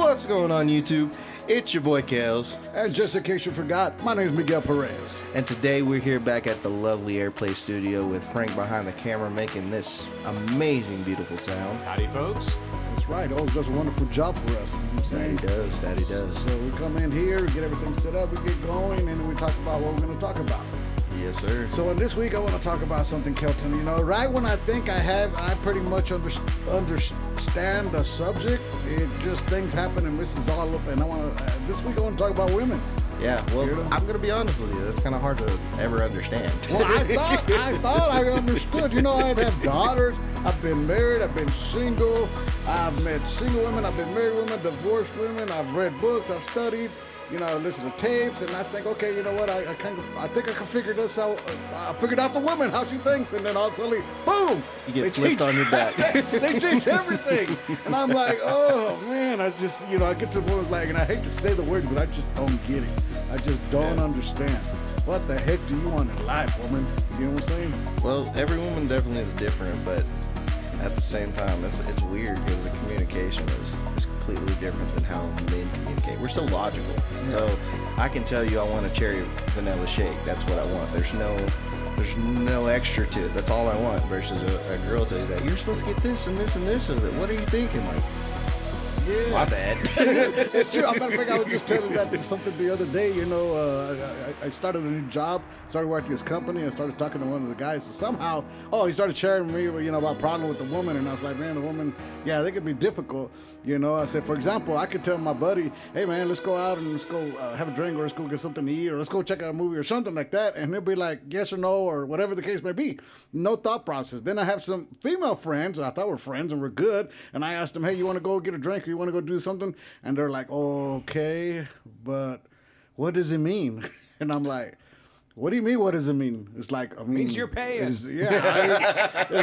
What's going on, YouTube? It's your boy Kales. And just in case you forgot, my name is Miguel Perez. And today we're here back at the lovely Airplay studio with Frank behind the camera making this amazing, beautiful sound. Howdy, folks. That's right. Always does a wonderful job for us. You know what I'm saying? That he does. So we come in here, get everything set up, we get going, and then we talk about what we're going to talk about. Yes, sir. So in this week, I want to talk about something, Kelton. You know, right when I think I pretty much understand the subject, it just things happen and this is all up. And this week I want to talk about women. Yeah, well, I'm going to be honest with you. It's kind of hard to ever understand. Well, I thought I understood. You know, I have daughters. I've been married. I've been single. I've met single women. I've been married women, divorced women. I've read books. I've studied. You know, listen to tapes, and I think, okay, you know what? I think I can figure this out. I figured out the woman, how she thinks, and then all of a sudden, boom! You get flipped on your back. They change everything, and I'm like, oh man, I just, you know, I get to the woman's like, and I hate to say the word, but I just don't get it. I just don't understand. What the heck do you want in life, woman? You know what I'm saying? Well, every woman definitely is different, but at the same time, it's weird because the communication is completely different than how men communicate. We're so logical. Yeah. So I can tell you I want a cherry vanilla shake. That's what I want. There's no extra to it. That's all I want. Versus a girl tell you that you're supposed to get this and this and this of it. What are you thinking? Like, yeah. My bad. It's true. I'm not thinking I was just telling that to something the other day. You know, I started a new job, started working at this company, and started talking to one of the guys. And somehow, he started sharing with me, you know, about problem with the woman. And I was like, man, the woman, yeah, they could be difficult. You know, I said, for example, I could tell my buddy, hey, man, let's go out and let's go have a drink, or let's go get something to eat, or let's go check out a movie or something like that. And he'll be like, yes or no, or whatever the case may be. No thought process. Then I have some female friends, and I thought we're friends and we're good. And I asked them, hey, you want to go get a drink, or you want to go do something? And they're like, okay, but what does it mean? And I'm like, what do you mean, what does it mean? It's like, I mean, means you're paying. It's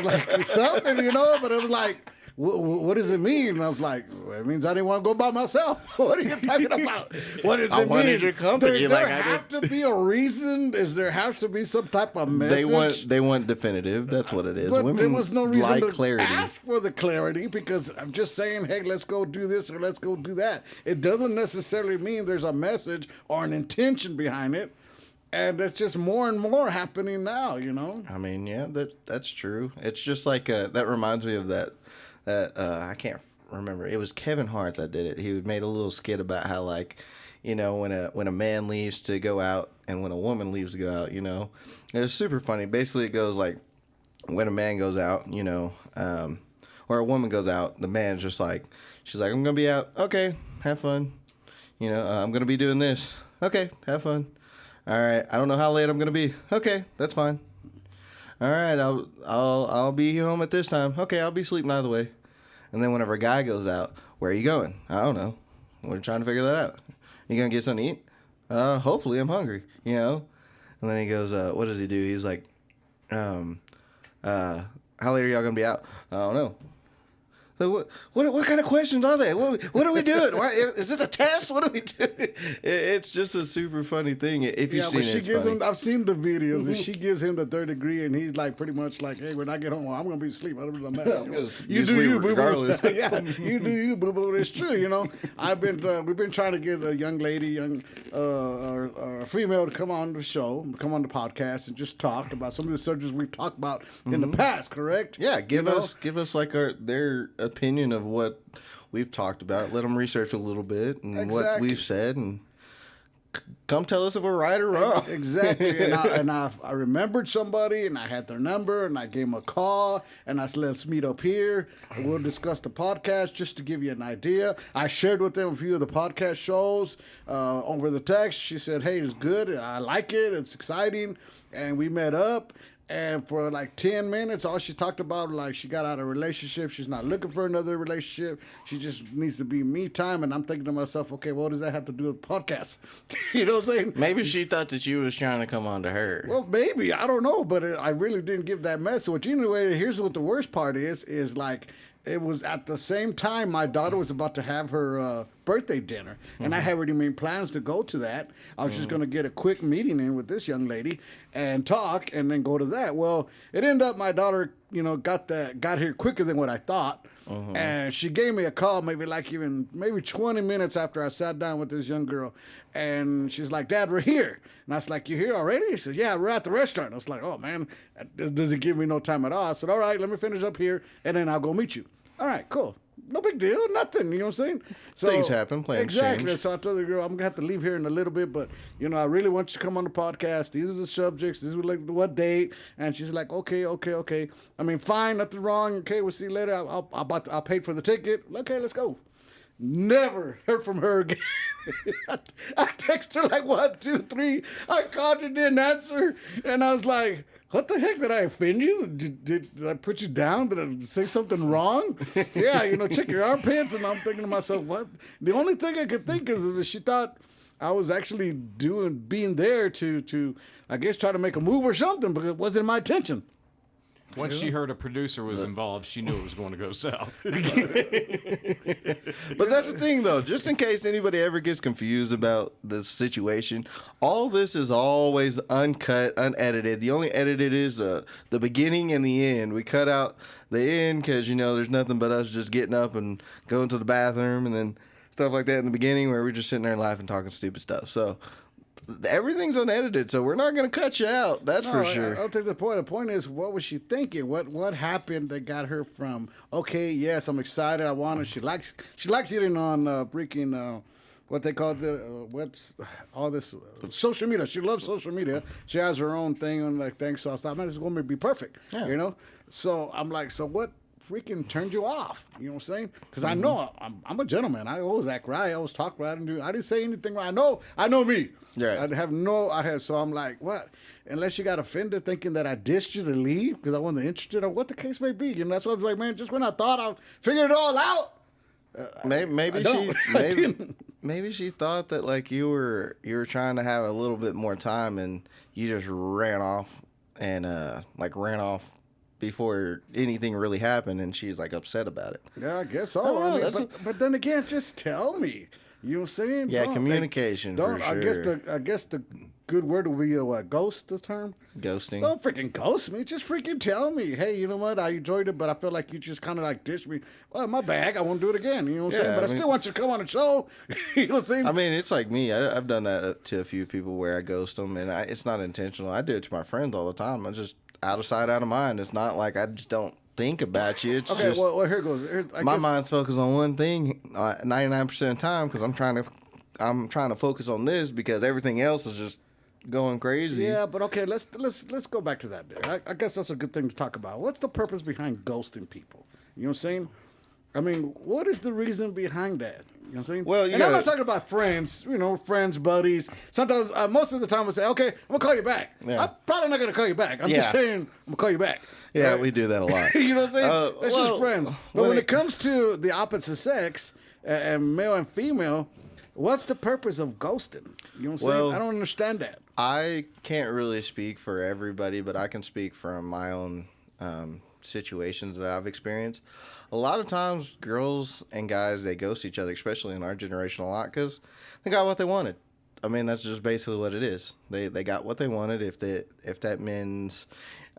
like something, you know, but it was like, what does it mean? And I was like, well, it means I didn't want to go by myself. What are you talking about? What does it mean? I wanted your company. Does there have to be a reason? There has to be some type of message? They want definitive. That's what it is. But Women there was no reason like to clarity. ask for the clarity, because I'm just saying, hey, let's go do this or let's go do that. It doesn't necessarily mean there's a message or an intention behind it. And that's just more and more happening now, you know? I mean, yeah, that's true. It's just like, that reminds me of that I can't remember. It was Kevin Hart that did it. He made a little skit about how, like, you know, when a man leaves to go out and when a woman leaves to go out, you know. It was super funny. Basically, it goes like, when a man goes out, you know, or a woman goes out, the man's just like, she's like, I'm going to be out. Okay, have fun. You know, I'm going to be doing this. Okay, have fun. All right, I don't know how late I'm going to be. Okay, that's fine. All right, I'll be home at this time. Okay, I'll be sleeping either way. And then whenever a guy goes out, where are you going? I don't know. We're trying to figure that out. You gonna get something to eat? Hopefully I'm hungry, you know? And then he goes, what does he do? He's like, how late are y'all gonna be out? I don't know. So what kind of questions are they? What are we doing? Is this a test? What are we doing? It's just a super funny thing. If you've seen it, it's funny. I've seen the videos, and she gives him the third degree, and he's like pretty much like, hey, when I get home, I'm going to be asleep. I don't matter. You do you, boo-boo. Yeah, you do you, boo-boo. It's true, you know. We've been trying to get a young lady, or a female to come on the show, come on the podcast, and just talk about some of the subjects we've talked about in the past, correct? Yeah, give us like their opinion of what we've talked about. Let them research a little bit and what we've said, and come tell us if we're right or wrong. Exactly. And I remembered somebody, and I had their number, and I gave them a call, and I said, let's meet up here, and we'll discuss the podcast just to give you an idea. I shared with them a few of the podcast shows over the text. She said, hey, it's good. I like it. It's exciting. And we met up. And for like 10 minutes, all she talked about, like, she got out of a relationship. She's not looking for another relationship. She just needs to be me time. And I'm thinking to myself, okay, what does that have to do with the podcast? You know what I'm saying? Maybe she thought that you was trying to come on to her. Well, maybe. I don't know. But I really didn't give that message. Anyway, here's what the worst part is like, it was at the same time my daughter was about to have her birthday dinner, and I had already made plans to go to that. I was just going to get a quick meeting in with this young lady and talk, and then go to that. Well, it ended up my daughter, got here quicker than what I thought. And she gave me a call maybe 20 minutes after I sat down with this young girl. And she's like, Dad, we're here. And I was like, you here already? He says, yeah, we're at the restaurant. I was like, oh, man, that doesn't give me no time at all. I said, all right, let me finish up here, and then I'll go meet you. All right, cool. No big deal, nothing, you know what I'm saying? So, things happen, plans exactly. change. So I told the girl, I'm going to have to leave here in a little bit, but, I really want you to come on the podcast. These are the subjects. This is what date. And she's like, okay. I mean, fine, nothing wrong. Okay, we'll see you later. I'll pay for the ticket. Okay, let's go. Never heard from her again. I texted her like 1, 2, 3. I called her, didn't answer. And I was like, what the heck? Did I offend you? Did I put you down? Did I say something wrong? Yeah, check your armpits. And I'm thinking to myself, what? The only thing I could think is she thought I was actually being there to, I guess, try to make a move or something, because it wasn't my intention. Once she heard a producer was involved, she knew it was going to go south. But that's the thing, though. Just in case anybody ever gets confused about the situation, all this is always uncut, unedited. The only edited is the beginning and the end. We cut out the end because, there's nothing but us just getting up and going to the bathroom and then stuff like that in the beginning where we're just sitting there laughing, talking stupid stuff. So everything's unedited, so we're not going to cut you out. That's for sure. I don't think the point. The point is, what was she thinking? What happened that got her from? Okay, yes, I'm excited. I want it. She likes eating on freaking what they call all this social media. She loves social media. She has her own thing on things. So I thought, man, this is going to be perfect. Yeah. So I'm like, so what freaking turned you off? You know what I'm saying? Because I know I'm a gentleman. I always act right. I always talk right. I didn't say anything right. I know me. Yeah. So I'm like, what? Unless you got offended thinking that I dissed you to leave because I wasn't interested or what the case may be. That's what I was like, man, just when I thought I figured it all out. Maybe she thought that you were trying to have a little bit more time and you just ran off before anything really happened, and she's upset about it. Yeah, I guess so. But then again, just tell me. You know what I'm saying? Yeah, communication. For sure. I guess the good word would be ghost. This term. Ghosting. Don't freaking ghost me. Just freaking tell me. Hey, you know what? I enjoyed it, but I feel like you just kind of dished me. Well, my bag. I won't do it again. You know what I'm saying? But I still want you to come on the show. You know what I'm saying? I mean, it's like me. I've done that to a few people where I ghost them, and it's not intentional. I do it to my friends all the time. I just out of sight, out of mind. It's not like I just don't think about you. It's okay. Just, well, here goes. My mind's focused on one thing 99% of the time because I'm trying to focus on this because everything else is just going crazy. Yeah, but okay, let's go back to that there. I guess that's a good thing to talk about. What's the purpose behind ghosting people? You know what I'm saying? I mean, what is the reason behind that? You know what I'm saying? Well, I'm not talking about friends, friends, buddies. Sometimes, most of the time, I say, okay, I'm going to call you back. Yeah. I'm probably not going to call you back. I'm just saying, I'm going to call you back. Yeah, right? We do that a lot. You know what I'm saying? That's just friends. But when it comes to the opposite sex, and male and female, what's the purpose of ghosting? You know what I'm saying? I don't understand that. I can't really speak for everybody, but I can speak from my own situations that I've experienced. A lot of times, girls and guys, they ghost each other, especially in our generation a lot, because they got what they wanted. I mean, that's just basically what it is. They got what they wanted. If that means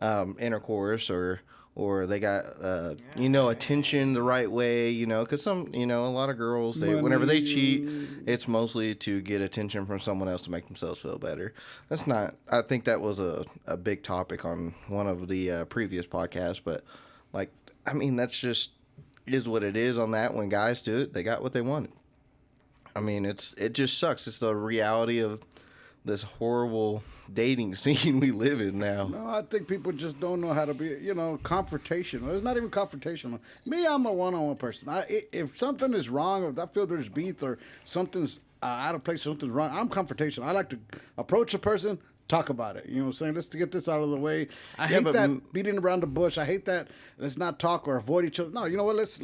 intercourse or they got attention the right way, because a lot of girls, whenever they cheat, it's mostly to get attention from someone else to make themselves feel better. I think that was a big topic on one of the previous podcasts, but that's just is what it is on that. When guys do it, they got what they wanted. I mean, it just sucks. It's the reality of this horrible dating scene we live in now. No, I think people just don't know how to be, confrontational. It's not even confrontational. Me, I'm a one-on-one person. If something is wrong, or if I feel there's beef or something's out of place, something's wrong, I'm confrontational. I like to approach a person, talk about it. You know what I'm saying? Let's get this out of the way. I hate that beating around the bush. I hate that let's not talk or avoid each other. No, you know what? Let's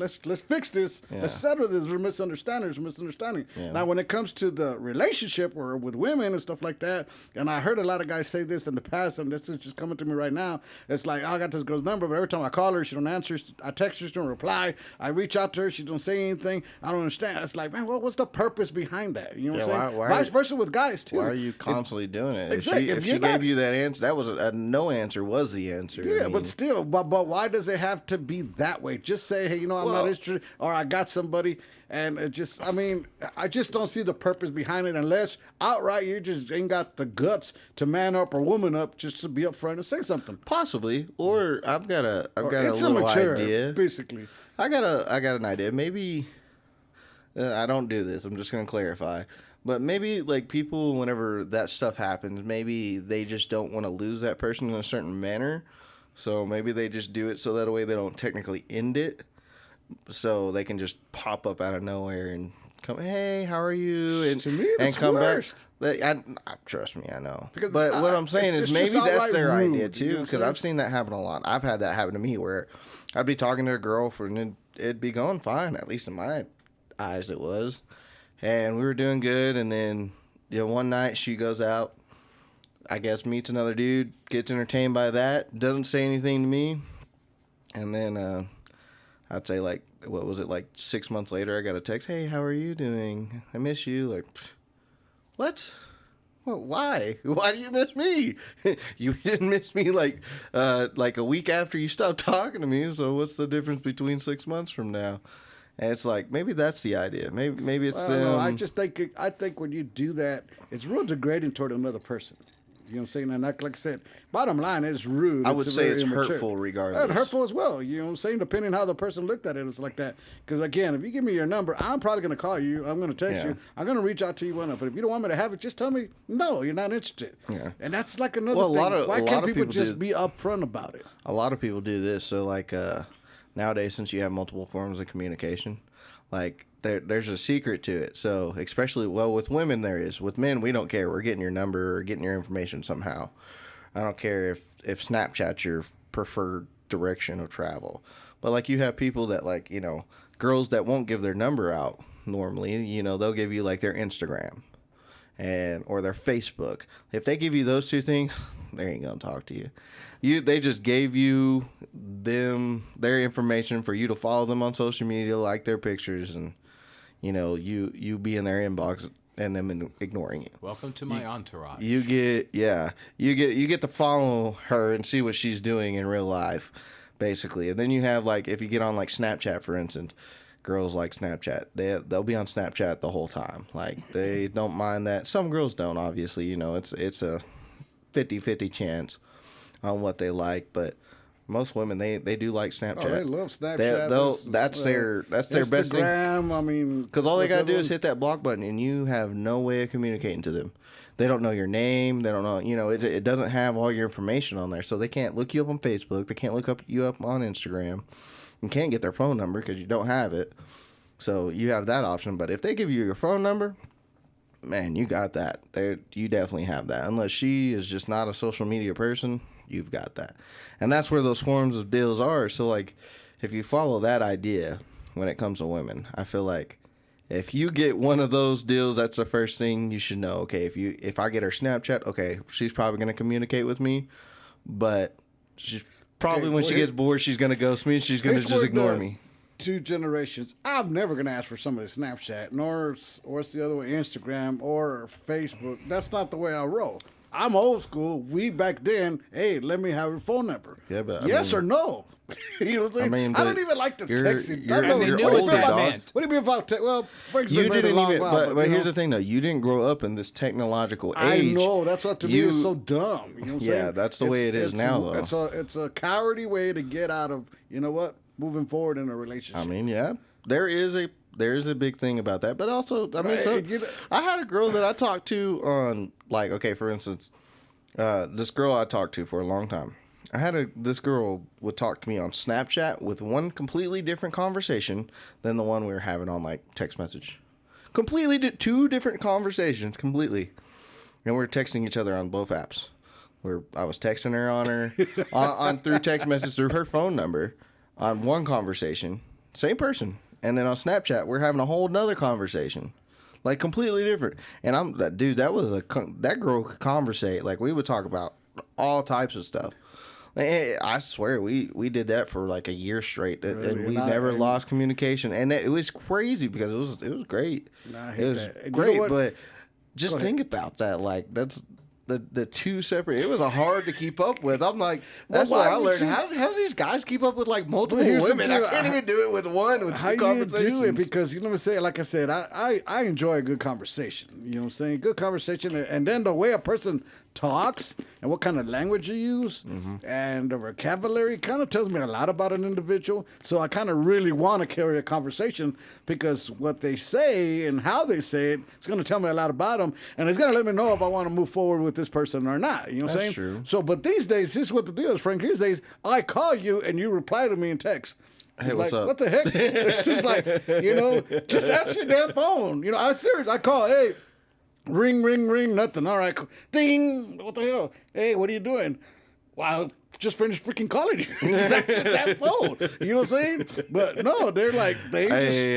fix this. Yeah. Let's settle this. There's misunderstanding. Yeah. Now, when it comes to the relationship or with women and stuff like that, and I heard a lot of guys say this in the past, and this is just coming to me right now. It's like, I got this girl's number, but every time I call her, she don't answer. I text her, she don't reply. I reach out to her, she don't say anything. I don't understand. It's like, man, what's the purpose behind that? You know what I'm saying? Vice versa with guys, too. Why are you constantly doing it? Exactly. if she gave you that answer, that was a no answer was the answer. Yeah, but still, but why does it have to be that way? Just say, hey, I'm not interested, or I got somebody, and it just, I just don't see the purpose behind it unless outright you just ain't got the guts to man up or woman up just to be upfront and say something. Possibly, or I've got a it's little immature, idea. Basically, I got an idea. Maybe I don't do this. I'm just gonna clarify. But maybe, like, people, whenever that stuff happens, maybe they just don't want to lose that person in a certain manner. So maybe they just do it so that way they don't technically end it. So they can just pop up out of nowhere and come, hey, how are you? And, to me, that's come worst. back. Trust me, I know. Because but what I'm saying is maybe that's their rude, idea, too. Because I've seen that happen a lot. I've had that happen to me where I'd be talking to a girlfriend and it'd be going fine, at least in my eyes it was. And we were doing good, and then one night she goes out, I guess meets another dude, gets entertained by that, doesn't say anything to me, and then I'd say, like, what was it, like 6 months later, I got a text, hey, how are you doing? I miss you. Like, what? Well, why? Why do you miss me? You didn't miss me like a week after you stopped talking to me, so what's the difference between 6 months from now? And it's like, maybe that's the idea. Maybe it's. I just think when you do that, it's real degrading toward another person. You know what I'm saying? And like I said, bottom line, it's rude. I would say it's hurtful regardless. And hurtful as well. You know what I'm saying? Depending on how the person looked at it, it's like that. Because again, if you give me your number, I'm probably going to call you. I'm going to text you. I'm going to reach out to you. But if you don't want me to have it, just tell me, no, you're not interested. Yeah. And that's like another thing. Why can't people just be upfront about it? A lot of people do this. So like nowadays, since you have multiple forms of communication, like there's a secret to it. So especially, with women there is. With men, we don't care. We're getting your number or getting your information somehow. I don't care if Snapchat's your preferred direction of travel. But like you have people that like, girls that won't give their number out normally, they'll give you like their Instagram or their Facebook. If they give you those two things, they ain't gonna talk to you. They just gave you their information for you to follow them on social media, like their pictures, and you be in their inbox and them ignoring you. Welcome to my entourage. You get to follow her and see what she's doing in real life, basically. And then you have like, if you get on like Snapchat, for instance, girls like Snapchat. They'll be on Snapchat the whole time. Like, they don't mind that. Some girls don't, obviously. It's a 50-50 chance on what they like, but most women they do like Snapchat. Oh, they love Snapchat. That's their best thing. Instagram, because all they gotta do is hit that block button, and you have no way of communicating to them. They don't know your name. They don't know. It doesn't have all your information on there, so they can't look you up on Facebook. They can't look you up on Instagram. You can't get their phone number because you don't have it. So you have that option. But if they give you your phone number, man, you got that. You definitely have that. Unless she is just not a social media person, you've got that. And that's where those forms of deals are. So, like, if you follow that idea when it comes to women, I feel like if you get one of those deals, that's the first thing you should know. Okay, if I get her Snapchat, okay, she's probably going to communicate with me, but she's probably when she gets bored, she's going to ghost me. She's going to just ignore me. 2 generations. I'm never going to ask for somebody's Snapchat, nor what's the other way, Instagram or Facebook. That's not the way I roll. I'm old school. We back then, hey, let me have your phone number. Yeah, but yes or no. You know what I'm saying? I don't even like the texting. I don't know. They knew what that meant. What do you mean about text? Well, Frank's you been didn't a long even. while, But here's the thing, though. You didn't grow up in this technological age. I know. That's what to me is so dumb. You know what I'm saying? Yeah, that's the way it is now, though. It's a cowardly way to get out of, moving forward in a relationship. I mean, yeah, there is a big thing about that, but also, I mean, I had a girl that I talked to on, like, okay, for instance, this girl I talked to for a long time. This girl would talk to me on Snapchat with one completely different conversation than the one we were having on, like, text message. Completely 2 different conversations, completely. And we were texting each other on both apps. I was texting her on through text message through her phone number on one conversation, same person. And then on Snapchat, we're having a whole nother conversation. Like, completely different. And that girl could conversate. Like, we would talk about all types of stuff. I swear, we did that for like a year straight, and we never lost communication. And it was crazy because it was great. Nah, it was great, but just think about that. Like, the two separate. It was hard to keep up with. I'm like, that's Well, what why I would learned. you- How do these guys keep up with like multiple here's the women? I deal. can't even do it with one. With How two do you conversations. do it? Because you know what I'm saying. Like I said, I enjoy a good conversation. You know what I'm saying? Good conversation, and then the way a person talks and what kind of language you use and the vocabulary kind of tells me a lot about an individual. So I kind of really want to carry a conversation because what they say and how they say it, it's going to tell me a lot about them, and it's going to let me know if I want to move forward with this person or not. You know what I'm saying? That's true. So, but these days, this is what the deal is, Frank. These days, I call you and you reply to me in text. Hey, It's what's like, up? what the heck? It's just like, just answer your damn phone. I'm serious. I call, hey, ring, ring, ring, nothing. All right, ding. What the hell? Hey, what are you doing? Wow, just finished freaking calling you. Just answer that phone. You know what I'm saying? But no, they're like, Hey,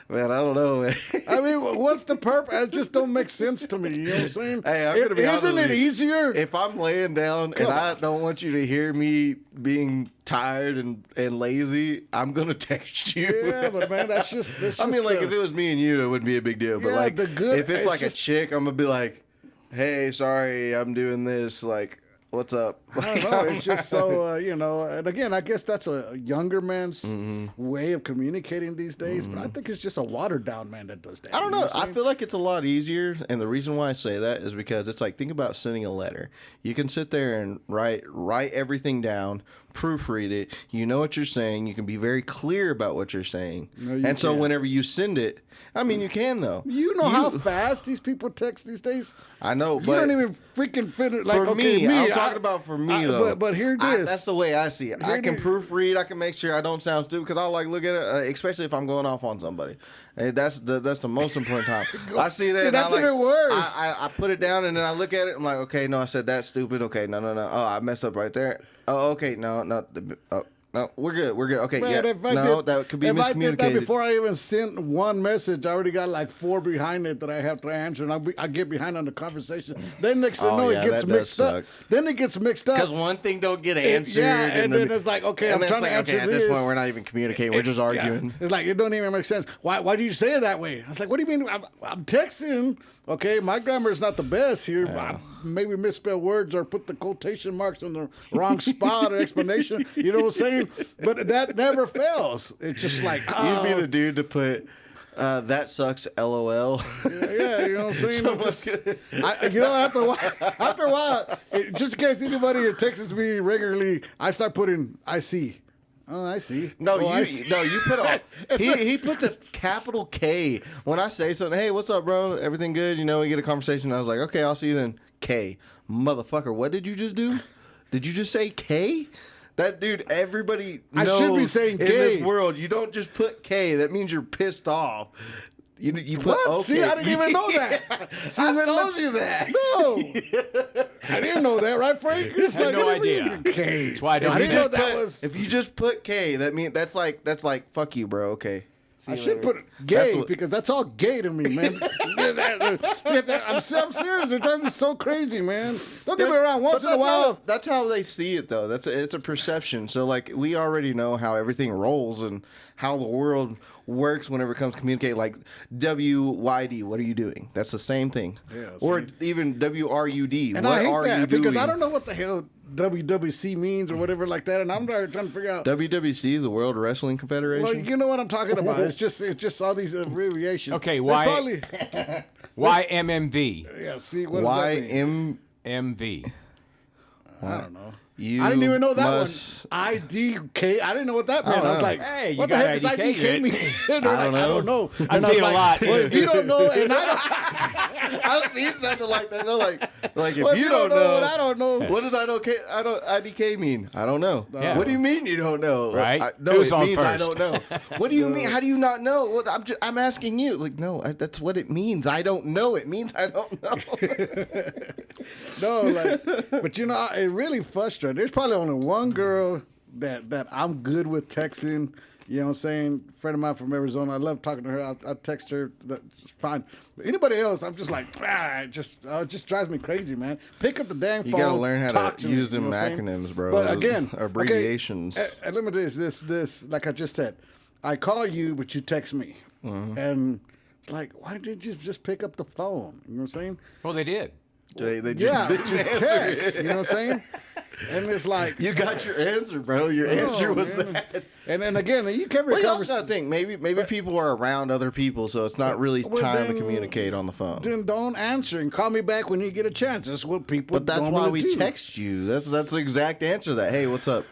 man, I don't know. Man. I mean, what's the purpose? It just don't make sense to me. You know what I'm saying? Hey, I'm gonna be honest Isn't with it you. easier? If I'm laying down and I don't want you to hear me being tired and lazy, I'm gonna text you. Yeah, but man, that's just. I mean, like if it was me and you, it wouldn't be a big deal. But Yeah, like, the good- if it's it's like just- a chick, I'm gonna be like, "Hey, sorry, I'm doing this. Like, what's up?" I don't know. It's just so, and again, I guess that's a younger man's way of communicating these days, but I think it's just a watered down man that does that. I don't You know. what I'm I saying? feel like it's a lot easier, and the reason why I say that is because it's like think about sending a letter. You can sit there and write everything down, proofread it. You know what you're saying. You can be very clear about what you're saying, No, you and so can't. whenever you send it, I mean, you can though. You know how fast these people text these days? I know, You but don't even freaking fit it. Like, for okay, me, I'm I- talking about for me though. But here it is. That's the way I see it. I Here can it is. proofread. I can make sure I don't sound stupid because I like look at it, especially if I'm going off on somebody. Hey, that's the most important time. I see that. See, and I that's like, even worse. I put it down and then I look at it. I'm like, okay, no, I said that's stupid. Okay, no. Oh, I messed up right there. Oh, okay, no. No, we're good. Okay, Man, yeah. if I No, did- that could be if I did that miscommunicated. before I even sent one message, I already got like 4 behind it that I have to answer, and I get behind on the conversation. Then next thing you Oh, know, yeah, it gets that does mixed up. suck. Then it gets mixed up. Because one thing don't get answered. and then it's like, okay, and I'm then trying it's to like, answer okay, at this this. point, we're not even communicating. We're just Yeah. arguing. It's like, it don't even make sense. Why do you say it that way? I was like, what do you mean? I'm texting. Okay, my grammar is not the best here. I maybe misspell words or put the quotation marks in the wrong spot or explanation. You know what I'm saying? But that never fails. It's just like, You'd be the dude to put that sucks, LOL. yeah, you know what I'm saying? After a while, just in case anybody texts me regularly, I start putting, I see. Oh, I see. No, Oh, I you see. put a he puts a capital K when I say something. Hey, what's up, bro? Everything good? We get a conversation. I was like, okay, I'll see you then. K, motherfucker. What did you just do? Did you just say K? That dude, everybody knows I should be saying in gay. this world. You don't just put K. That means you're pissed off. You put What? okay. See, I didn't even know that. Yeah, See, I then told let- you that. No, I didn't know that, right, Frank? It's I had no what do you idea. mean, K. That's why I don't I do didn't know that. that was. If you just put K, that means that's like fuck you, bro. Okay. I should put gay That's what- because that's all gay to me, man. I'm serious. They're driving me so crazy, man. Don't get me wrong. Once in a while, That's how they see it, though. It's a perception. So, like, we already know how everything rolls and how the world works whenever it comes to communicate. Like, WYD, what are you doing? That's the same thing. Yeah, Or see. even WRUD, and what I hate are you that doing? because I don't know what the hell WWC means or whatever like that, and I'm trying to figure out. WWC, the World Wrestling Confederation. Well, you know what I'm talking about. It's just all these abbreviations. Okay, It's why- Probably, YMMV. yeah. See, what does that mean? MV. I don't know. You I didn't even know that must- one. IDK. I didn't know what that meant. I was know. like, Hey, you what the got heck does IDK IDK yet? mean? They're like, I don't know. I And see was it a like, lot. Well, if you don't know, and I don't, I've seen something like that. They're like if well, if you don't know, what I don't know. what does IDK mean? I don't know. Yeah. What do you mean you don't know? Right? No, Who's it on means I first? don't know. What do you mean? How do you not know? Well, I'm asking you. Like, no, that's what it means. I don't know. It means I don't know. No, but it really frustrating. There's probably only one girl that I'm good with texting. You know what I'm saying? Friend of mine from Arizona. I love talking to her. I'll text her. That's fine. But anybody else, I'm just like, it just drives me crazy, man. Pick up the damn phone. You gotta learn how talk to me, use you know them what I'm saying? acronyms, bro. But again, abbreviations. Okay, and let me do this. Like I just said, I call you, but you text me, and it's like, why didn't you just pick up the phone? You know what I'm saying? Well, they did. They just Yeah, didn't answer text. it. You know what I'm saying? And it's like You got your answer, bro. Your answer was man. that. And then again, you carry Well, a you also gotta conversation. think maybe people are around other people, so it's not really Well, time to then- communicate on the phone. Then don't answer and call me back when you get a chance. That's what people. But that's normally why we do. text you. That's the exact answer. That hey, what's up?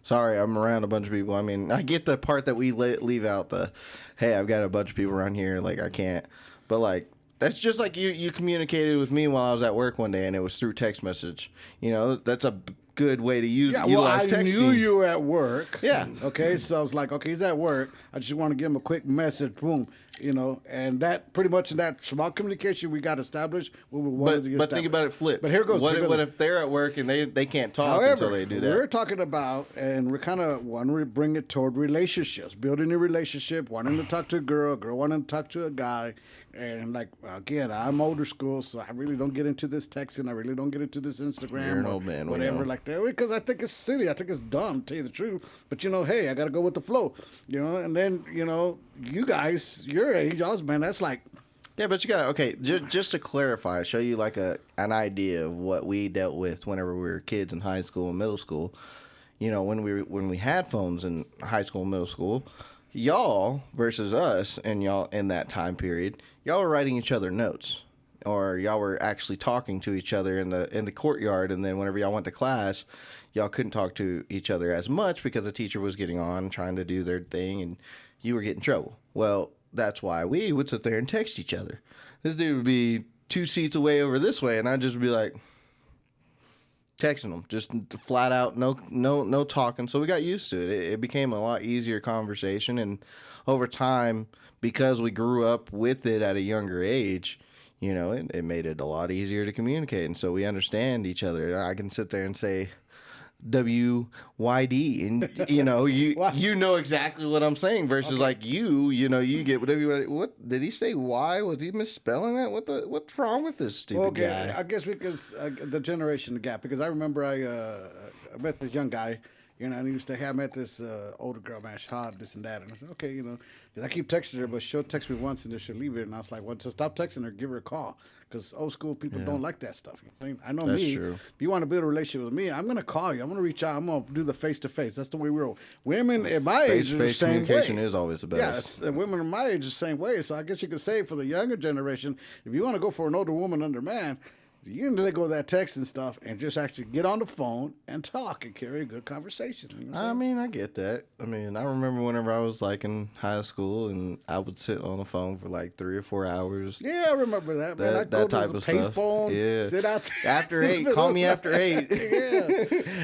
Sorry, I'm around a bunch of people. I mean, I get the part that we leave out. The hey, I've got a bunch of people around here. Like I can't. But like that's just like you communicated with me while I was at work one day, and it was through text message. You know, that's a good way to use. Yeah, well, utilize I texting. knew you were at work. Yeah. Okay, so I was like, okay, he's at work. I just want to give him a quick message, boom, you know, and that pretty much in that small communication we got established. We wanted to get But think about it flip. But here goes. What, here goes. what if they're at work and they can't talk However, until they do that? we're talking about, and we're kind of wanting to bring it toward relationships, building a relationship, wanting to talk to a girl wanting to talk to a guy. And like, again, I'm older school, so I really don't get into this texting. I really don't get into this Instagram You're an or old man, we whatever know. like that, because I think it's silly. I think it's dumb, to tell you the truth. But, you know, hey, I got to go with the flow, you know. And then, you know, you guys, your age, y'all's, man, that's like, Yeah, but you gotta just to clarify, show you like an idea of what we dealt with whenever we were kids in high school and middle school. You know, when we had phones in high school and middle school, y'all versus us and y'all in that time period, y'all were writing each other notes, or y'all were actually talking to each other in the courtyard, and then whenever y'all went to class, y'all couldn't talk to each other as much because the teacher was getting on trying to do their thing, and you were getting in trouble. Well, that's why we would sit there and text each other. This dude would be 2 seats away over this way, and I'd just be like texting him, just flat out, no talking. So we got used to it. It became a lot easier conversation, and over time, because we grew up with it at a younger age, you know, it made it a lot easier to communicate, and so we understand each other. I can sit there and say WYD, and you know, you know exactly what I'm saying. Versus like you know, you get whatever. What did he say? Why was he misspelling that? What's wrong with this stupid guy? I guess we could the generation gap, because I remember I met this young guy, you know, and he used to have met this older girl, man, she's hot, this and that, and I said, okay, you know, because I keep texting her, but she'll text me once and then she'll leave it, and I was like, well, just stop texting her, give her a call, because old school people don't like that stuff. You know what I'm saying? I know That's me. true. If you want to build a relationship with me, I'm gonna call you. I'm gonna reach out. I'm gonna do the face to face. That's the way we roll. Women at my age are the Face-to-face same communication way. is always the best. Yes, women my age is the same way. So I guess you could say for the younger generation, if you want to go for an older woman under man, you can let go of that text and stuff and just actually get on the phone and talk and carry a good conversation. You know what I'm I saying? mean, I get that. I mean, I remember whenever I was like in high school and I would sit on the phone for like 3 or 4 hours. Yeah, I remember that, man. I'd go That type to the of stuff. payphone, Yeah. sit out there. After 8, call me after 8. Yeah.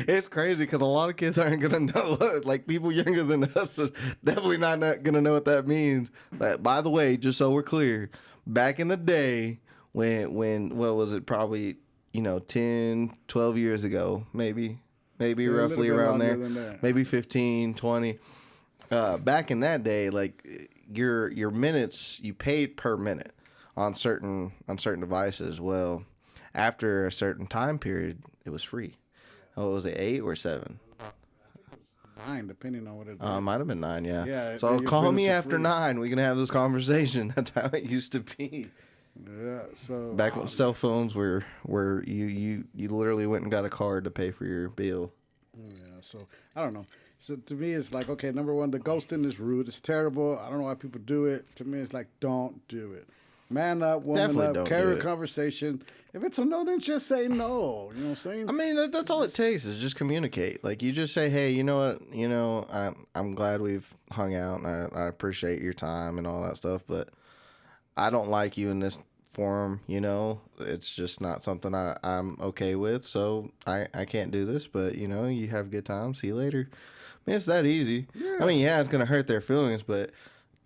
It's crazy because a lot of kids aren't gonna know. Like people younger than us are definitely not gonna know what that means. But by the way, just so we're clear, back in the day when what was it? Probably 10, 12 years ago, maybe Yeah, a little roughly bit around longer there, than that. maybe 15, 20. Back in that day, like your minutes, you paid per minute on certain devices. Well, after a certain time period, it was free. Oh, was it 8 or 7? 9, depending on what it is. Might have been 9, yeah. Yeah, So your call me minutes are after free. 9. We can have this conversation. That's how it used to be. Yeah, so Back when cell phones were you literally went and got a card to pay for your bill. yeah, so I don't know. So to me, it's like, okay, number one, the ghosting is rude. It's terrible. I don't know why people do it. To me, it's like, don't do it. Man up, woman Definitely up, don't carry do a it. conversation. If it's a no, then just say no. You know what I'm saying? I mean, that's all it takes is just communicate. Like you just say, hey, you know what? I'm glad we've hung out, and I appreciate your time and all that stuff, but I don't like you in this form. It's just not something I'm okay with. So I can't do this. But you have a good time. See you later. I mean, it's that easy. Yeah. I mean, yeah, it's gonna hurt their feelings, but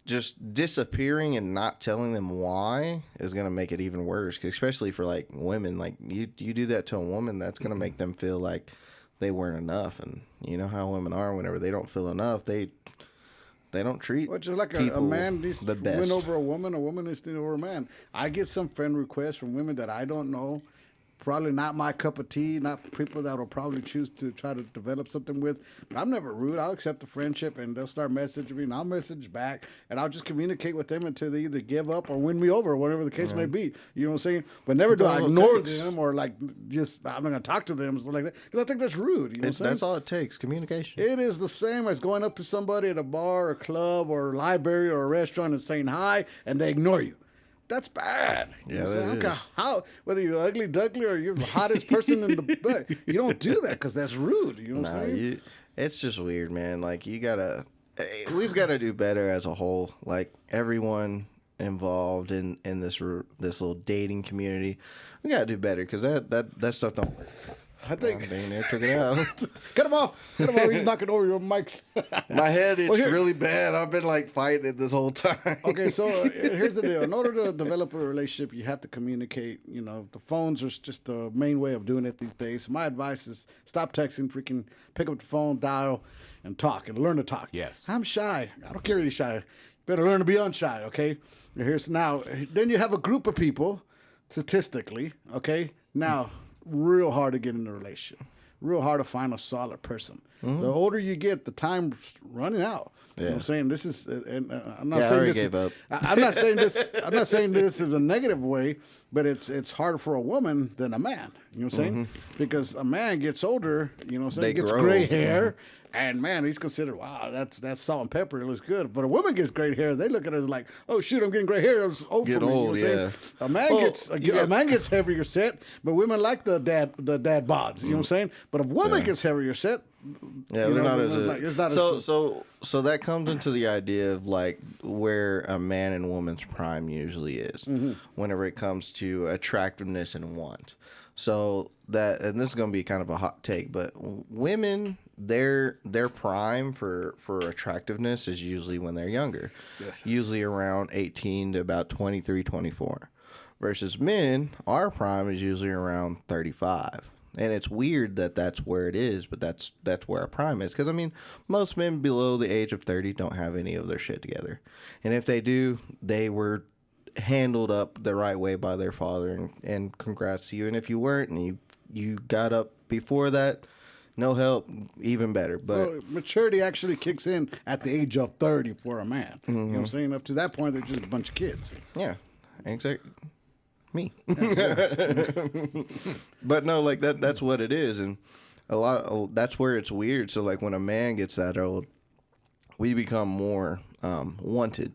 just disappearing and not telling them why is gonna make it even worse. Especially for like women, like you do that to a woman, that's gonna make them feel like they weren't enough. And you know how women are. Whenever they don't feel enough, they don't treat Well, just like a people man needs the to best. win over a woman needs to win over a man. I get some friend requests from women that I don't know, probably not my cup of tea, not people that will probably choose to try to develop something with. But I'm never rude. I'll accept the friendship, and they'll start messaging me, and I'll message back, and I'll just communicate with them until they either give up or win me over, or whatever the case may be. You know what I'm saying? But never do I ignore them or like just I'm not gonna talk to them, stuff like that, because I think that's rude. You know what I'm saying? That's all it takes, communication. It is the same as going up to somebody at a bar or club or library or a restaurant and saying hi, and they ignore you. That's bad. You know what I'm saying? I don't care how, whether you're ugly duckly or you're the hottest person in the butt, you don't do that because that's rude. You know what I'm saying? It's just weird, man. Like we've got to do better as a whole. Like everyone involved in this little dating community, we got to do better because that stuff don't work. I think they took it out. Cut him off. Cut him off. He's knocking over your mics. My head is really bad. I've been like fighting it this whole time. Okay, so here's the deal. In order to develop a relationship, you have to communicate. You know, the phones are just the main way of doing it these days. My advice is stop texting, freaking pick up the phone, dial, and talk, and learn to talk. Yes. I'm shy. I don't care if you're shy. Better learn to be unshy, okay? Then you have a group of people, statistically, okay? Now, real hard to get in a relationship. Real hard to find a solid person. Mm-hmm. The older you get, the time's running out. You know what I'm saying? This is, and I'm not saying this. Gave up. I'm not saying this. I'm not saying this is a negative way, but it's harder for a woman than a man. You know what I'm saying? Because a man gets older. You know what I'm saying? Gets gray hair. And man, he's considered, wow, that's salt and pepper. It looks good. But a woman gets gray hair, they look at it as like, oh shoot, I'm getting gray hair. It's old for me. Old, you know what I'm saying? A man gets heavier set, but women like the dad bods. You know what I'm saying? But if a woman gets heavier set, they're not as so that comes into the idea of like where a man and woman's prime usually is whenever it comes to attractiveness and want. So that, and this is going to be kind of a hot take, but women, their prime for attractiveness is usually when they're younger. Yes. Usually around 18 to about 23, 24. Versus men, our prime is usually around 35. And it's weird that that's where it is, but that's where our prime is. Because, I mean, most men below the age of 30 don't have any of their shit together. And if they do, they were handled up the right way by their father, and congrats to you. And if you weren't and you got up before that, no help, even better. But maturity actually kicks in at the age of 30 for a man. You know what I'm saying? Up to that point, they're just a bunch of kids. Yeah, exactly. Me. But no, like that's what it is. And that's where it's weird. So like when a man gets that old, we become more wanted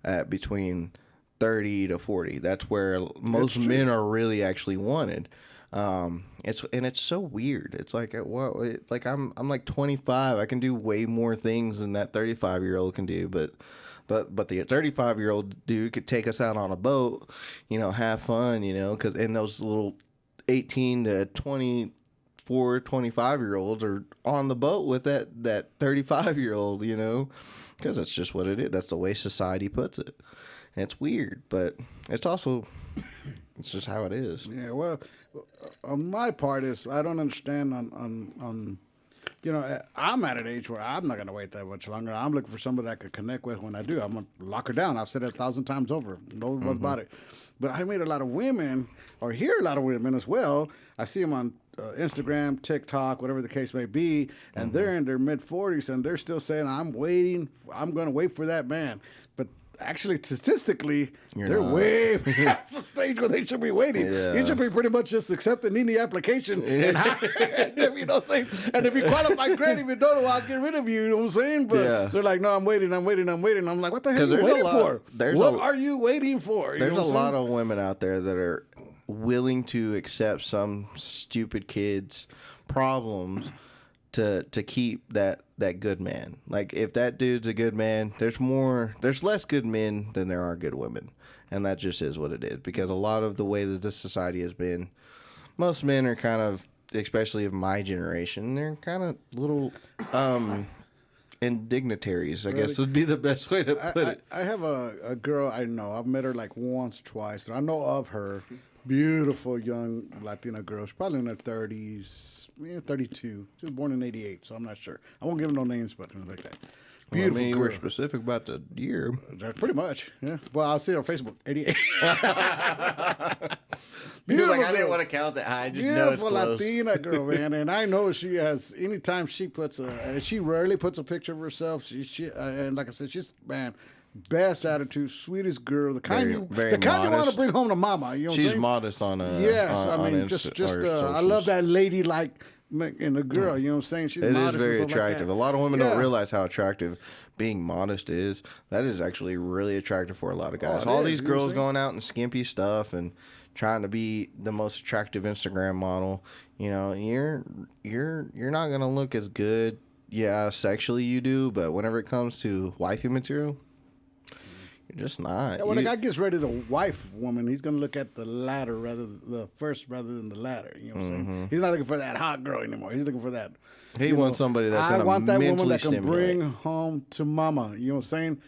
at between 30 to 40. That's where most men are really actually wanted. It's so weird. It's like, well, like I'm like 25. I can do way more things than that 35-year-old can do, but the 35-year-old dude could take us out on a boat, you know, have fun, you know, because in those little 18 to 24, 25-year-olds are on the boat with that 35-year-old, you know, because that's just what it is. That's the way society puts it. And it's weird, but it's also, it's just how it is. Yeah, well, on my part is I don't understand on you know, I'm at an age where I'm not going to wait that much longer. I'm looking for somebody I could connect with when I do. I'm going to lock her down. I've said it 1,000 times over. No one about it. But I meet a lot of women, or hear a lot of women as well. I see them on Instagram, TikTok, whatever the case may be, and they're in their mid-40s, and they're still saying, I'm going to wait for that man. But actually, statistically, they're way past the stage where they should be waiting. Yeah. You should be pretty much just accepting any application and hiring. You know what I'm saying? And if you qualify, great. If you don't, I'll get rid of you. You know what I'm saying? But they're like, no, I'm waiting. I'm like, what the hell are you waiting for? What are you waiting for? There's a lot of women out there that are willing to accept some stupid kid's problems to keep that good man. Like if that dude's a good man, there's less good men than there are good women. And that just is what it is. Because a lot of the way that this society has been, most men are kind of, especially of my generation, they're kind of little indignitaries, I guess would be the best way to put it. I have a girl I know. I've met her like once, twice. So I know of her. Beautiful young Latina girl. She's probably in her 30s, 32. She was born in 88, so I'm not sure. I won't give her no names, but things like that. Beautiful girl. You were specific about the year. Pretty much, yeah. Well, I'll see her on Facebook, 88. He was like, I girl. didn't want to count that high. I just know it's Beautiful close. Latina girl, man, and I know she has. Anytime she puts she rarely puts a picture of herself. And like I said, she's best attitude, sweetest girl, the kind you want to bring home to mama. You know, what I'm She's saying? modest on yes. on I mean, I love that lady like in a girl. You know what I'm saying? She's modest. It is very and stuff attractive. Like a lot of women don't realize how attractive being modest is. That is actually really attractive for a lot of guys. All these girls going out in skimpy stuff and trying to be the most attractive Instagram model. You know, you're not gonna look as good. Yeah, sexually you do, but whenever it comes to wifey material, you're just not. Yeah, when a guy gets ready to wife a woman, he's gonna look at the latter rather than the latter. You know what I'm saying? He's not looking for that hot girl anymore. He's looking for that. He wants somebody that's gonna I want that woman that can stimulate. bring home to mama. You know what I'm saying?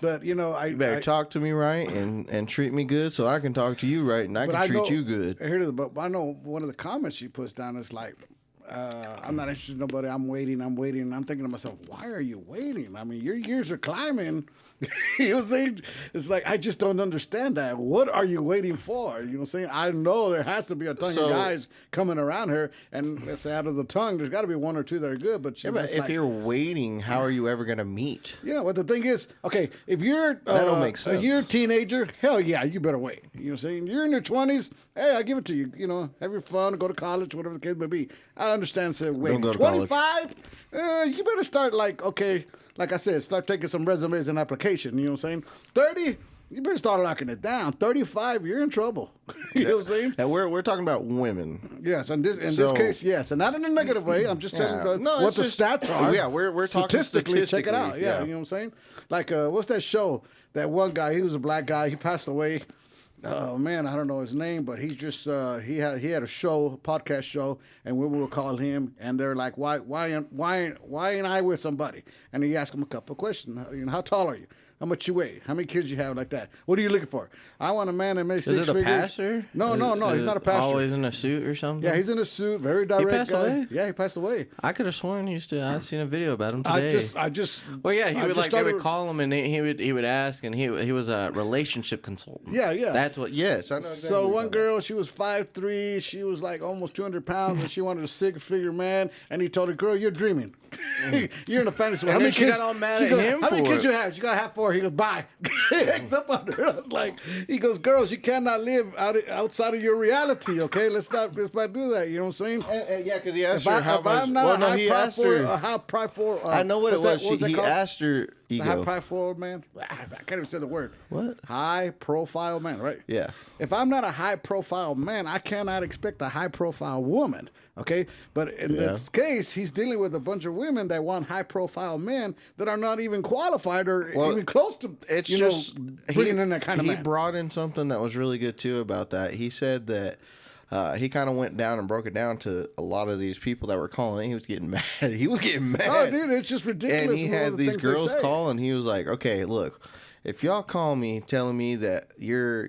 But you better talk to me right and treat me good so I can talk to you right and I can treat you good. But I know one of the comments she puts down is like, I'm not interested in nobody. I'm waiting. And I'm thinking to myself, why are you waiting? I mean, your years are climbing. You know what I'm saying? It's like, I just don't understand that. What are you waiting for? You know what I'm saying? I know there has to be a ton of guys coming around her, and let's say out of the tongue, there's got to be one or two that are good. But but if you're waiting, how are you ever going to meet? Yeah, well, the thing is, okay, if you're that don't make sense. You're a teenager, hell yeah, you better wait. You know what I'm saying? You're in your 20s, hey, I give it to you. You know, have your fun, go to college, whatever the case may be. I understand, say, wait, 25, you better start okay, like I said, start taking some resumes and application. You know what I'm saying? 30, you better start locking it down. 35, you're in trouble. You know what I'm saying? And we're talking about women. Yes, in this case, yes, and not in a negative way. I'm just telling you what the stats are. Yeah, we're talking statistically. Check it out. Yeah, you know what I'm saying? Like, what's that show? That one guy, he was a black guy. He passed away. Oh man, I don't know his name, but he's just he had a podcast show, and we will call him, and they're like, why ain't I with somebody? And he asked him a couple of questions. You know, how tall are you? How much you weigh? How many kids you have? Like that. What are you looking for? I want a man that makes 6 figures. Is it a pastor? No, he's not a pastor. Always in a suit or something? Yeah, he's in a suit. Very direct. He passed away? Yeah, he passed away. I could have sworn I'd seen a video about him today. I just. Well, yeah, they would call him and he would ask, and he was a relationship consultant. Yeah. That's what. Yes, I know. Exactly so one girl, she was 5'3", she was like almost 200 pounds, and she wanted a 6-figure man, and he told her, "Girl, you're dreaming. You're in a fantasy world." How many kids? Got all mad at him. How many kids you have? She got half 4. He goes, "Bye." He hangs up on her. I was like, he goes, "Girls, you cannot live outside of your reality. Okay, let's not do that." You know what I'm saying? Yeah, because he asked her how much. Well, no, he asked her. High profile. I know what it was. He asked her. Ego. High profile man. I can't even say the word. What? High profile man, right? Yeah. If I'm not a high profile man, I cannot expect a high profile woman. Okay, but in this case, he's dealing with a bunch of women that want high profile men that are not even qualified or even close to. It's bringing in that kind of man. He brought in something that was really good too about that. He said that. He kind of went down and broke it down to a lot of these people that were calling. He was getting mad. Oh, dude, it's just ridiculous. And he had these girls call, and he was like, "Okay, look, if y'all call me telling me that your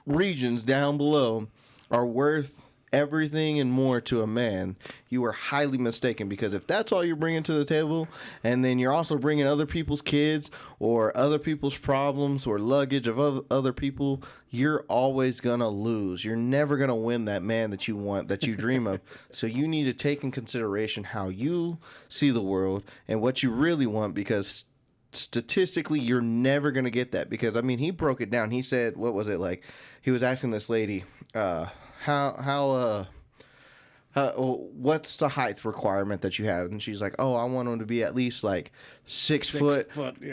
regions down below are worth everything and more to a man, you are highly mistaken, because if that's all you're bringing to the table, and then you're also bringing other people's kids or other people's problems or luggage of other people, you're always gonna lose. You're never gonna win that man that you want, that you dream of. So you need to take in consideration how you see the world and what you really want, because statistically you're never gonna get that." Because I mean, he broke it down. He said, what was it like? He was asking this lady, what's the height requirement that you have? And she's like, "Oh, I want him to be at least like 6 foot,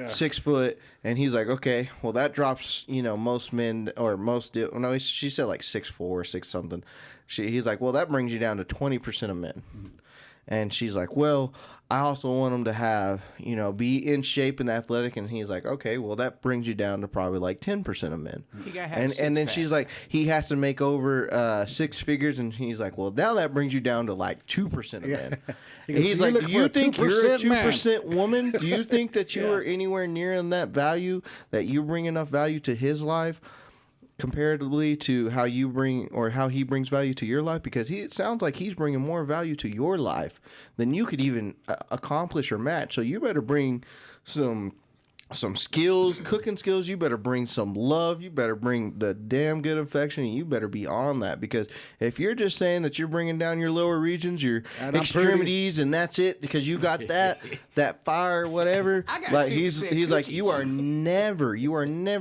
6 foot." And he's like, "Okay, well that drops, most men or most." No, she said like 6'4", 6 something. He's like, "Well, that brings you down to 20% of men." And she's like, "Well, I also want him to have, be in shape and athletic." And he's like, "Okay, well, that brings you down to probably like 10% of men." And then she's like, "He has to make over 6 figures." And he's like, "Well, now that brings you down to like 2% of men." He's like, "Do you think you're a 2% woman? Do you think that you are anywhere near in that value, that you bring enough value to his life comparatively to how you bring, or how he brings value to your life? Because it sounds like he's bringing more value to your life than you could even accomplish or match. So you better bring some some skills, cooking skills. You better bring some love. You better bring the damn good affection. And you better be on that, because if you're just saying that you're bringing down your lower regions, your extremities, and that's it, because you got that fire, whatever. Like he's like, you are never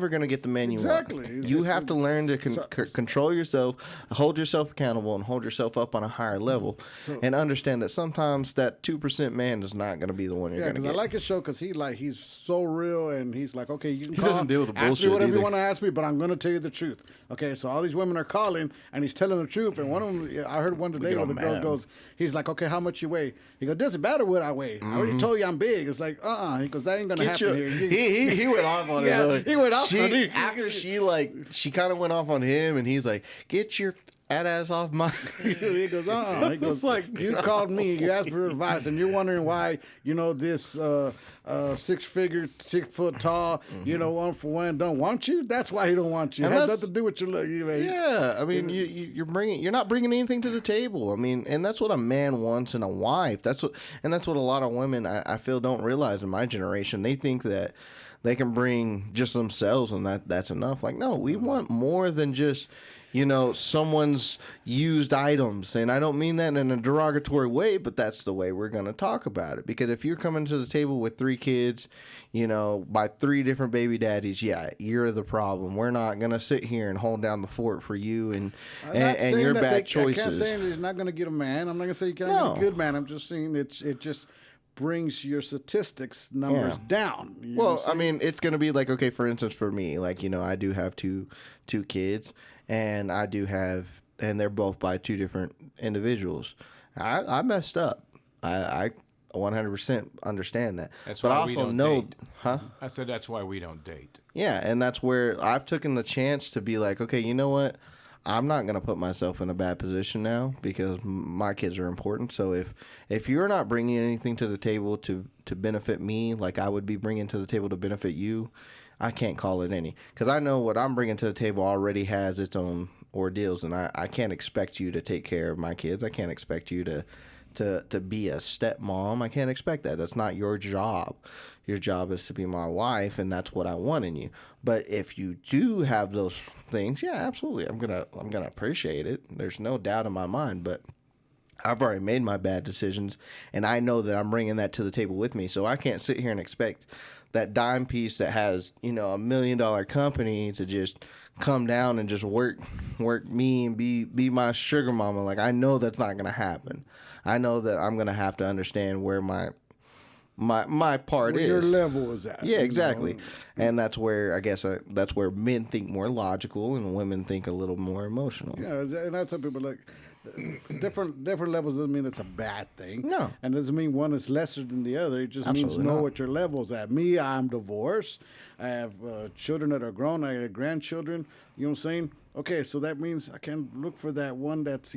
gonna get the man you want. You have to learn to control yourself, hold yourself accountable, and hold yourself up on a higher level, and understand that sometimes that 2% man is not gonna be the one you're gonna get. I like his show because he's so real. And he's like, okay, you can call, doesn't deal with the ask bullshit me whatever either. you want to ask me, but I'm going to tell you the truth. Okay, so all these women are calling, and he's telling the truth. And one of them, I heard one today where the girl goes, he's like, okay, how much you weigh? He goes, doesn't matter what I weigh. I already told you I'm big. It's like, He goes, that ain't going to happen here. He went off on it. He went off on it. After she kind of went off on him, and he's like, get your ass off my. He goes, He goes, like, you called me, you asked for advice, and you're wondering why, this 6-figure, 6 foot tall, 1-for-1 don't want you. That's why he don't want you. It has nothing to do with your look. Yeah, I mean, you're not bringing anything to the table. I mean, and that's what a man wants in a wife. That's what a lot of women I feel don't realize in my generation. They think that they can bring just themselves and that's enough. Like, no, we want more than just, someone's used items. And I don't mean that in a derogatory way, but that's the way we're going to talk about it. Because if you're coming to the table with 3 kids, by 3 different baby daddies, yeah, you're the problem. We're not going to sit here and hold down the fort for you and your bad choices. I can't say he's not going to get a man. I'm not going to say you can't get a good man. I'm just saying it just brings your statistics numbers down. I mean, it's going to be like, okay, for instance, for me, like, I do have two kids, and and they're both by 2 different individuals. I messed up. I 100% understand that. That's but why I also we don't know, date. huh? I said that's why we don't date. Yeah, and that's where I've taken the chance to be like, okay, you know what? I'm not going to put myself in a bad position now because my kids are important. So if you're not bringing anything to the table to benefit me like I would be bringing to the table to benefit you, I can't call it any. Because I know what I'm bringing to the table already has its own ordeals, and I can't expect you to take care of my kids. I can't expect you to be a stepmom. I can't expect that. That's not your job. Your job is to be my wife, and that's what I want in you. But if you do have those things, yeah, absolutely, I'm gonna appreciate it. There's no doubt in my mind. But I've already made my bad decisions, and I know that I'm bringing that to the table with me. So I can't sit here and expect that dime piece that has $1 million company to just come down and just work me and be my sugar mama. Like, I know that's not gonna happen. I know that I'm gonna have to understand where my part is. Your level is at. Yeah, exactly. And that's where I guess that's where men think more logical and women think a little more emotional. Yeah, and that's how people like different levels doesn't mean it's a bad thing. No. And it doesn't mean one is lesser than the other. It just means know what your level's at. Me, I'm divorced. I have children that are grown. I have grandchildren. You know what I'm saying? Okay, so that means I can look for that one that's,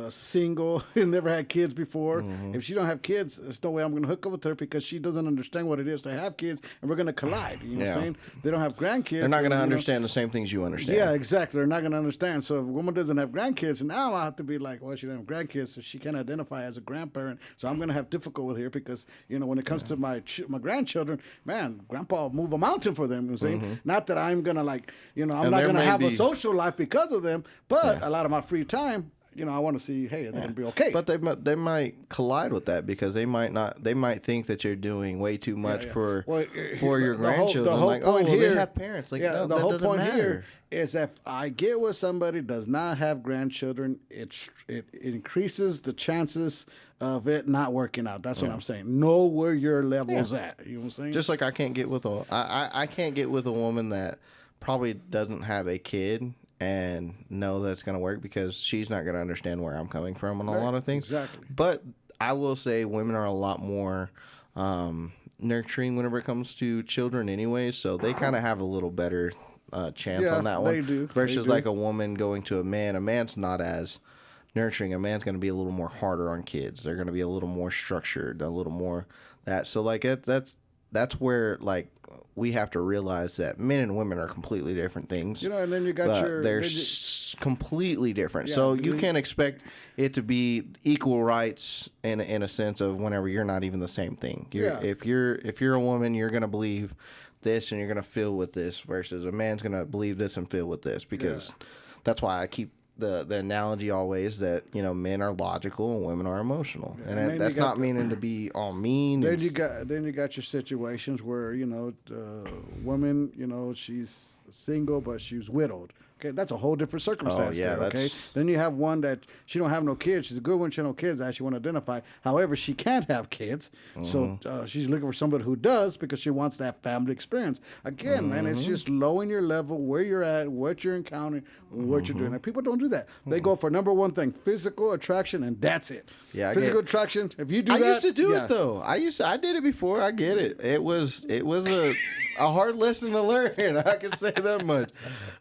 single and never had kids before. Mm-hmm. If she don't have kids, there's no way I'm going to hook up with her because she doesn't understand what it is to have kids, and we're going to collide. You know what I'm saying? They don't have grandkids. They're not going to understand the same things you understand. Yeah, exactly. They're not going to understand. So if a woman doesn't have grandkids, now I have to be like, well, she doesn't have grandkids, so she can't identify as a grandparent. So I'm going to have difficulty with her because, when it comes to my grandchildren, man, grandpa will move a mountain for them. You know what I'm saying? Mm-hmm. Not that I'm going to I'm not going to have a social life because of them, but a lot of my free time, I want to see, hey, they're going to be okay. But they might collide with that because they might think that you're doing way too much for your grandchildren. The whole point here, they have parents. Like, no, the whole point matter. here is if I get with somebody does not have grandchildren, it increases the chances of it not working out. That's what I'm saying. Know where your level's at. You know what I'm saying? Just like I can't get with I can't get with a woman that probably doesn't have a kid and know that it's going to work because she's not going to understand where I'm coming from on a lot of things. Exactly. But I will say women are a lot more nurturing whenever it comes to children anyway, so they kind of have a little better chance on that one. They do. Versus like a woman going to a man. A man's not as nurturing. A man's going to be a little more harder on kids. They're going to be a little more structured, a little more that. So like that's that's where like we have to realize that men and women are completely different things. You know, and then you got they're completely different. So you can't expect it to be equal rights in a sense of whenever you're not even the same thing. If you're a woman, you're gonna believe this and you're gonna feel with this, versus a man's gonna believe this and feel with this, because that's why I keep the analogy always that, you know, men are logical and women are emotional, and that's not meaning to be all mean. Then you got your situations where, you know, woman, you know, she's single but she's widowed. Okay, that's a whole different circumstance. Okay, then you have one that she don't have no kids. She's a good one. She has no kids. I actually want to identify. However, she can't have kids, so she's looking for somebody who does, because she wants that family experience. Again, man, it's just lowering your level, where you're at, what you're encountering, what you're doing. And people don't do that. They go for number one thing, physical attraction, and that's it. Yeah, physical attraction. If you do that, I used to do it though. I did it before. I get it. It was a hard lesson to learn. I can say that much.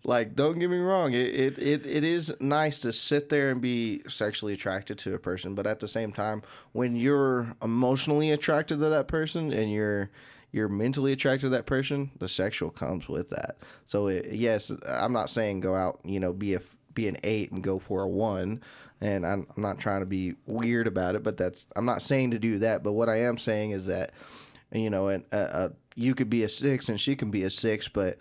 Like, don't get me wrong. It is nice to sit there and be sexually attracted to a person, but at the same time, when you're emotionally attracted to that person and you're mentally attracted to that person, the sexual comes with that. So yes, I'm not saying go out, you know, be an 8 and go for a 1. And I'm not trying to be weird about it, but I'm not saying to do that. But what I am saying is that, you know, you could be a 6 and she can be a 6, but,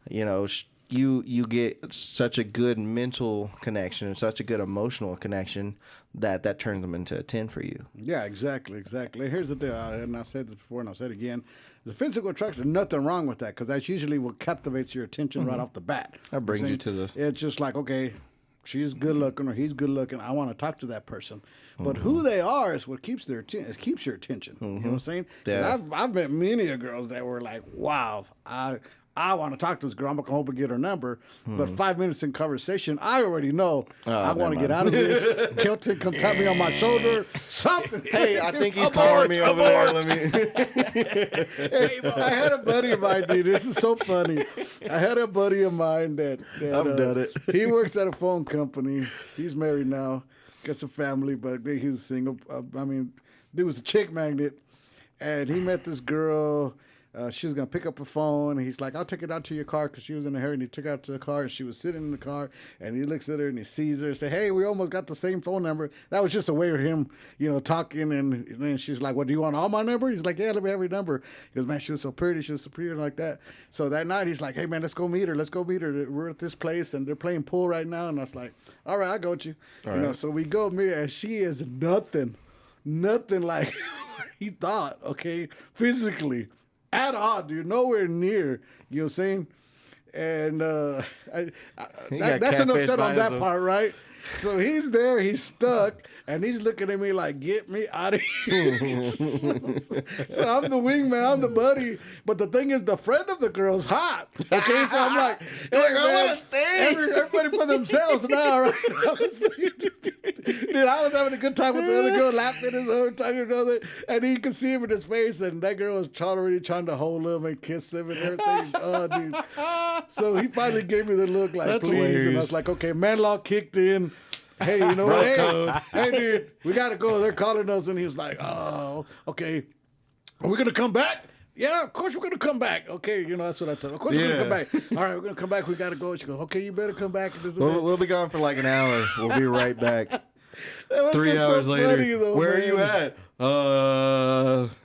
you know, you get such a good mental connection and such a good emotional connection that turns them into a 10 for you. Yeah, exactly. Here's the deal, and I said this before and I'll say it again. The physical attraction, nothing wrong with that, because that's usually what captivates your attention right off the bat. That brings you to It's just like, okay, she's good looking or he's good looking. I want to talk to that person. But who they are is what keeps your attention. You know what I'm saying? Yeah. I've met many of girls that were like, wow, I want to talk to this girl. I'm going to hope and get her number. But 5 minutes in conversation, I already know I want to get out of this. Kelton, come tap me on my shoulder. Something. Hey, I think he's calling me over there. Let me. Hey, I had a buddy of mine, dude. This is so funny. I had a buddy of mine that I've done it. He works at a phone company. He's married now. Got some family, but he was single. Dude was a chick magnet. And he met this girl. She was going to pick up her phone. And he's like, I'll take it out to your car, because she was in a hurry. And he took her out to the car, and she was sitting in the car. And he looks at her, and he sees her and say, hey, we almost got the same phone number. That was just a way of him, you know, talking. And then she's like, well, do you want all my number? He's like, yeah, let me have your number. He goes, man, she was so pretty. She was so pretty like that. So that night, he's like, hey, man, let's go meet her. We're at this place, and they're playing pool right now. And I was like, all right, I go with you. All you know, right. so we go meet her, and she is nothing like he thought, okay, physically. At all, dude. Nowhere near. You know what I'm saying? And that's enough said on that part, right? So he's there, he's stuck, and he's looking at me like, get me out of here. So I'm the wingman, I'm the buddy. But the thing is, the friend of the girl's hot. Okay, so I'm like, everybody for themselves now, right? I was having a good time with the other girl, laughing his own time, you know, and he could see him in his face, and that girl was already trying to hold him and kiss him and everything. Oh, dude. So he finally gave me the look like, That's please. hilarious. And I was like, okay, man law kicked in. Hey, you know what? Hey, dude, we got to go. They're calling us. And he was like, oh, okay. Are we going to come back? Yeah, of course we're going to come back. Okay, you know, that's what I told her. Of course we're going to come back. All right, we're going to come back. We got to go. She goes, okay, you better come back. We'll be gone for like an hour. We'll be right back. 3 hours so later, funny, though, where man. are you at?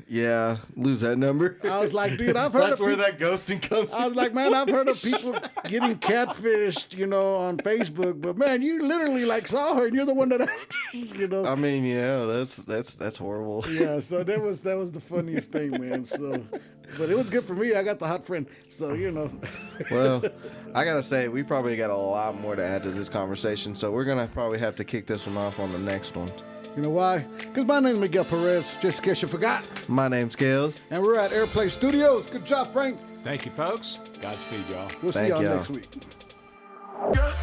Yeah, lose that number. I was like, dude, I've heard That's of where people. that ghosting comes I was like, man, I've heard of people getting catfished, you know, on Facebook, but man, you literally like saw her, and you're the one that asked her, you know. I mean, yeah, that's horrible. Yeah, so that was the funniest thing, man. So, but it was good for me. I got the hot friend, so you know. Well, I gotta say, we probably got a lot more to add to this conversation, so we're gonna probably have to kick this one off on the next one. You know why? Because my name is Miguel Perez, just in case you forgot. My name's Scales. And we're at Airplay Studios. Good job, Frank. Thank you, folks. Godspeed, y'all. We'll see Thank y'all y'all. next week. Yeah.